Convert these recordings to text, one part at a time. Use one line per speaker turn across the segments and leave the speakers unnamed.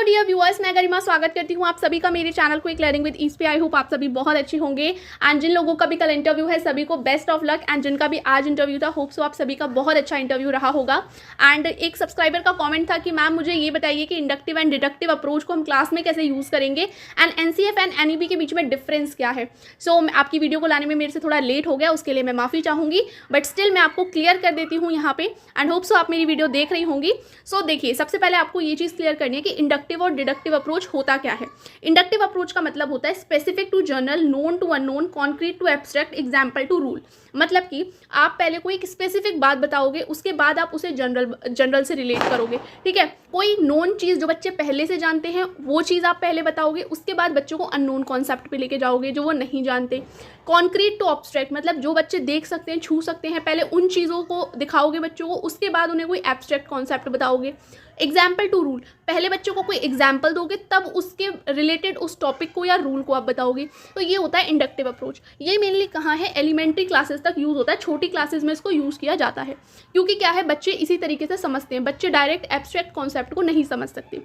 Dear viewers, मैं गरिमा स्वागत करती हूँ आप सभी का मेरे channel quick learning with ease पे। आई होप आप सभी बहुत अच्छे होंगे एंड जिन लोगों का भी कल इंटरव्यू है सभी को बेस्ट ऑफ लक एंड जिनका भी आज इंटरव्यू था होप सो आप सभी का बहुत अच्छा इंटरव्यू रहा होगा। एंड एक सब्सक्राइबर का कमेंट था कि मैम मुझे ये बताइए कि इंडक्टिव एंड डिडक्टिव अप्रोच को हम क्लास में कैसे यूज़ करेंगे एंड एनसीएफ एंड एनईपी के बीच में डिफरेंस क्या है। सो आपकी वीडियो को लाने में मेरे से थोड़ा लेट हो गया, उसके लिए मैं माफ़ी चाहूँगी, बट स्टिल मैं आपको क्लियर कर देती हूँ यहाँ पे एंड होप सो आप मेरी वीडियो देख रही होंगी। सो देखिए, सबसे पहले आपको ये चीज़ क्लियर करनी है कि इंडक्टिव और डिडक्टिव अप्रोच होता क्या है। इंडक्टिव अप्रोच का मतलब होता है specific to general, known to unknown, concrete to abstract, example to rule. मतलब कि आप पहले कोई एक स्पेसिफिक बात बताओगे, उसके बाद आप उसे जनरल से रिलेट करोगे। ठीक है, कोई नोन चीज़ जो बच्चे पहले से जानते हैं वो चीज़ आप पहले बताओगे, उसके बाद बच्चों को अननोन कॉन्सेप्ट पे लेके जाओगे जो वो नहीं जानते। कॉन्क्रीट टू एब्स्ट्रैक्ट मतलब जो बच्चे देख सकते हैं, छू सकते हैं, पहले उन चीज़ों को दिखाओगे बच्चों को, उसके बाद उन्हें कोई एब्स्ट्रैक्ट कॉन्सेप्ट बताओगे। एग्जाम्पल टू रूल, पहले बच्चों को कोई एग्जाम्पल दोगे तब उसके रिलेटेड उस टॉपिक को या रूल को आप बताओगे। तो ये होता है इंडक्टिव अप्रोच। ये मेनली कहाँ है, एलिमेंट्री क्लासेस तक यूज़ होता है, छोटी क्लासेस में इसको यूज़ किया जाता है क्योंकि क्या है, बच्चे इसी तरीके से समझते हैं, बच्चे डायरेक्ट एब्स्ट्रैक्ट कॉन्सेप्ट को नहीं समझ सकते।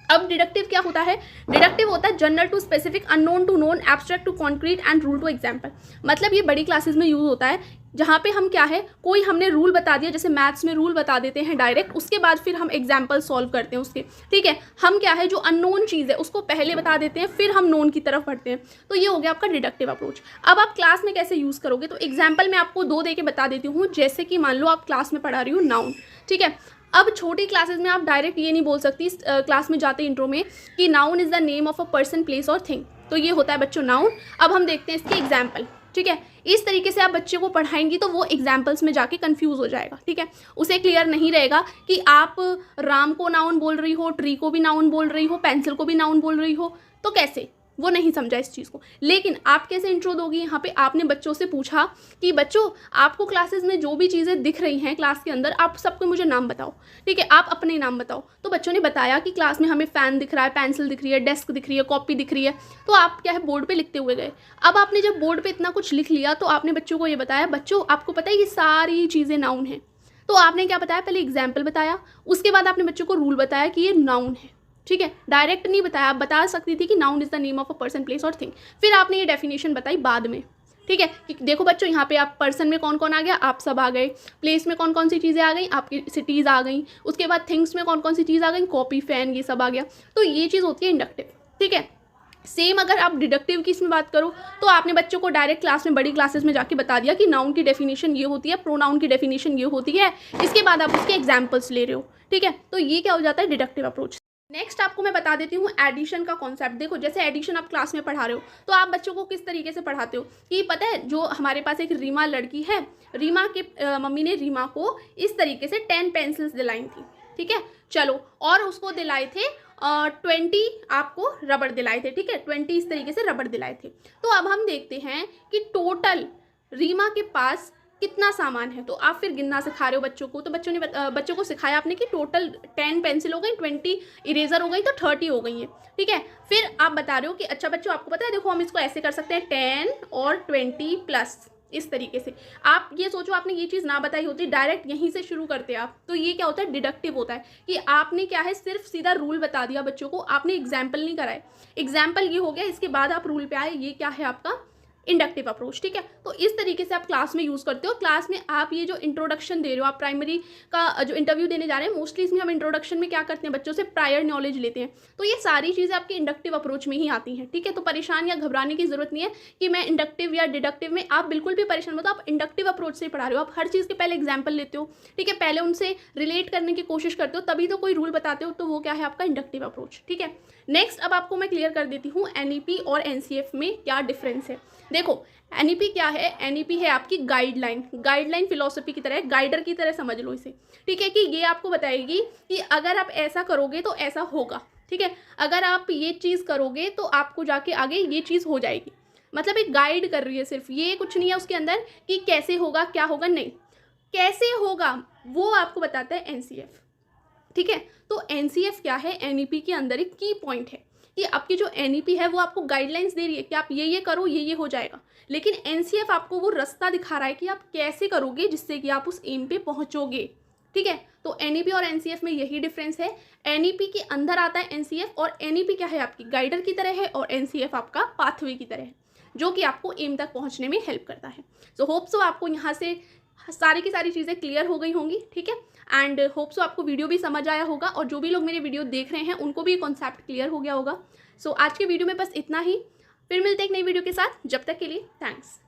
अब डिडक्टिव क्या होता है, डिडक्टिव होता है general to specific, unknown to known, abstract to concrete and rule to example. मतलब ये बड़ी क्लासेस में यूज़ होता है जहाँ पे हम क्या है, कोई हमने रूल बता दिया, जैसे मैथ्स में रूल बता देते हैं डायरेक्ट, उसके बाद फिर हम एग्जाम्पल सॉल्व करते हैं उसके। ठीक है, हम क्या है जो अननोन चीज़ है उसको पहले बता देते हैं, फिर हम नोन की तरफ बढ़ते हैं। तो ये हो गया आपका डिडक्टिव अप्रोच। अब आप क्लास में कैसे यूज़ करोगे, तो एग्जाम्पल मैं आपको दो दे के बता देती हूँ। जैसे कि मान लो आप क्लास में पढ़ा रही हूँ नाउन, ठीक है। अब छोटी क्लासेस में आप डायरेक्ट ये नहीं बोल सकती क्लास में जाते इंट्रो में कि noun is the name of a person, place और थिंग। तो ये होता है बच्चों नाउन। अब हम देखते हैं इसके एग्जाम्पल। ठीक है, इस तरीके से आप बच्चे को पढ़ाएंगी तो वो एग्जाम्पल्स में जाके कंफ्यूज हो जाएगा। ठीक है, उसे क्लियर नहीं रहेगा कि आप राम को नाउन बोल रही हो, ट्री को भी नाउन बोल रही हो, पेंसिल को भी नाउन बोल रही हो, तो कैसे, वो नहीं समझा इस चीज़ को। लेकिन आप कैसे इंट्रो दोगी, यहाँ पे आपने बच्चों से पूछा कि बच्चों आपको क्लासेस में जो भी चीज़ें दिख रही हैं क्लास के अंदर, आप सबको मुझे नाम बताओ। ठीक है, आप अपने नाम बताओ। तो बच्चों ने बताया कि क्लास में हमें फ़ैन दिख रहा है, पेंसिल दिख रही है, डेस्क दिख रही है, कॉपी दिख रही है। तो आप क्या है बोर्ड पे लिखते हुए गए। अब आपने जब बोर्ड पे इतना कुछ लिख लिया तो आपने बच्चों को ये बताया, बच्चों आपको पता है ये सारी चीज़ें नाउन हैं। तो आपने क्या बताया, पहले एग्जाम्पल बताया, उसके बाद आपने बच्चों को रूल बताया कि ये नाउन है। ठीक है, डायरेक्ट नहीं बताया, आप बता सकती थी कि noun is the name of a person, place और थिंग। फिर आपने ये डेफिनेशन बताई बाद में। ठीक है, कि देखो बच्चों यहाँ पे आप पर्सन में कौन कौन आ गया, आप सब आ गए। प्लेस में कौन कौन सी चीज़ें आ गई, आपकी सिटीज़ आ गई। उसके बाद थिंग्स में कौन कौन सी चीज़ आ गई, कॉपी, फैन, ये सब आ गया। तो ये चीज़ होती है इंडक्टिव। ठीक है, सेम अगर आप डिडक्टिव की इसमें बात करो तो आपने बच्चों को डायरेक्ट क्लास में बड़ी क्लासेस में जाके बता दिया कि नाउन की डेफिनेशन ये होती है, प्रोनाउन की डेफिनेशन ये होती है, इसके बाद आप उसके एग्जाम्पल्स ले रहे हो। ठीक है, तो ये क्या हो जाता है डिडक्टिव अप्रोच। नेक्स्ट आपको मैं बता देती हूँ एडिशन का कॉन्सेप्ट। देखो जैसे एडिशन आप क्लास में पढ़ा रहे हो तो आप बच्चों को किस तरीके से पढ़ाते हो कि पता है, जो हमारे पास एक रीमा लड़की है, रीमा के मम्मी ने रीमा को इस तरीके से 10 पेंसिल्स दिलाई थी। ठीक है, चलो, और उसको दिलाए थे 20 आपको रबड़ दिलाए थे। ठीक है, 20 इस तरीके से रबड़ दिलाए थे। तो अब हम देखते हैं कि टोटल रीमा के पास कितना सामान है। तो आप फिर गिनना सिखा रहे हो बच्चों को, तो बच्चों को सिखाया आपने कि टोटल 10 पेंसिल हो गई, 20 इरेजर हो गई, तो 30 हो गई है। ठीक है, फिर आप बता रहे हो कि अच्छा बच्चों आपको पता है, देखो हम इसको ऐसे कर सकते हैं 10 और 20 प्लस, इस तरीके से। आप ये सोचो आपने ये चीज़ ना बताई होती, डायरेक्ट यहीं से शुरू करते आप, तो ये क्या होता है डिडक्टिव होता है कि आपने क्या है सिर्फ सीधा रूल बता दिया बच्चों को, आपने एग्जाम्पल नहीं कराए। एग्जाम्पल ये हो गया, इसके बाद आप रूल पे आए, ये क्या है आपका इंडक्टिव अप्रोच। ठीक है, तो इस तरीके से आप क्लास में यूज़ करते हो। क्लास में आप ये जो इंट्रोडक्शन दे रहे हो, आप प्राइमरी का जो इंटरव्यू देने जा रहे हैं, मोस्टली इसमें हम इंट्रोडक्शन में क्या करते हैं, बच्चों से प्रायर नॉलेज लेते हैं। तो ये सारी चीज़ें आपके इंडक्टिव अप्रोच में ही आती हैं। ठीक है, तो परेशान या घबराने की जरूरत नहीं है कि मैं इंडक्टिव या डिडक्टिव में, आप बिल्कुल भी परेशान मत हो, आप इंडक्टिव अप्रोच से पढ़ा रहे हो। आप हर चीज़ के पहले एग्जाम्पल लेते हो। ठीक है, पहले उनसे रिलेट करने की कोशिश करते हो, तभी तो कोई रूल बताते हो, तो वो क्या है आपका इंडक्टिव अप्रोच। ठीक है, नेक्स्ट अब आपको मैं क्लियर कर देती हूँ एनईपी और एनसीएफ में क्या डिफरेंस है। देखो एनईपी क्या है, एनईपी है आपकी गाइडलाइन फिलोसफी की तरह, गाइडर की तरह समझ लो इसे। ठीक है, कि ये आपको बताएगी कि अगर आप ऐसा करोगे तो ऐसा होगा। ठीक है, अगर आप ये चीज़ करोगे तो आपको जाके आगे ये चीज़ हो जाएगी। मतलब एक गाइड कर रही है सिर्फ, ये कुछ नहीं है उसके अंदर कि कैसे होगा क्या होगा, नहीं, कैसे होगा वो आपको बताता है एनसीएफ। ठीक है, तो एनसीएफ क्या है, एनईपी के अंदर एक की पॉइंट है कि आपकी जो एनईपी है वो आपको गाइडलाइंस दे रही है कि आप ये करो, ये हो जाएगा। लेकिन एनसीएफ आपको वो रास्ता दिखा रहा है कि आप कैसे करोगे जिससे कि आप उस एम पे पहुंचोगे। ठीक है, तो NEP और NCF में यही डिफरेंस है। NEP के अंदर आता है NCF, और NEP क्या है, आपकी गाइडर की तरह है, और NCF आपका पाथवे की तरह है, जो कि आपको एम तक पहुंचने में हेल्प करता है। सो होप सो आपको यहाँ से सारी की सारी चीज़ें क्लियर हो गई होंगी, ठीक है। एंड होप सो आपको वीडियो भी समझ आया होगा, और जो भी लोग मेरे वीडियो देख रहे हैं उनको भी कॉन्सेप्ट क्लियर हो गया होगा। सो आज के वीडियो में बस इतना ही, फिर मिलते हैं एक नई वीडियो के साथ। जब तक के लिए थैंक्स।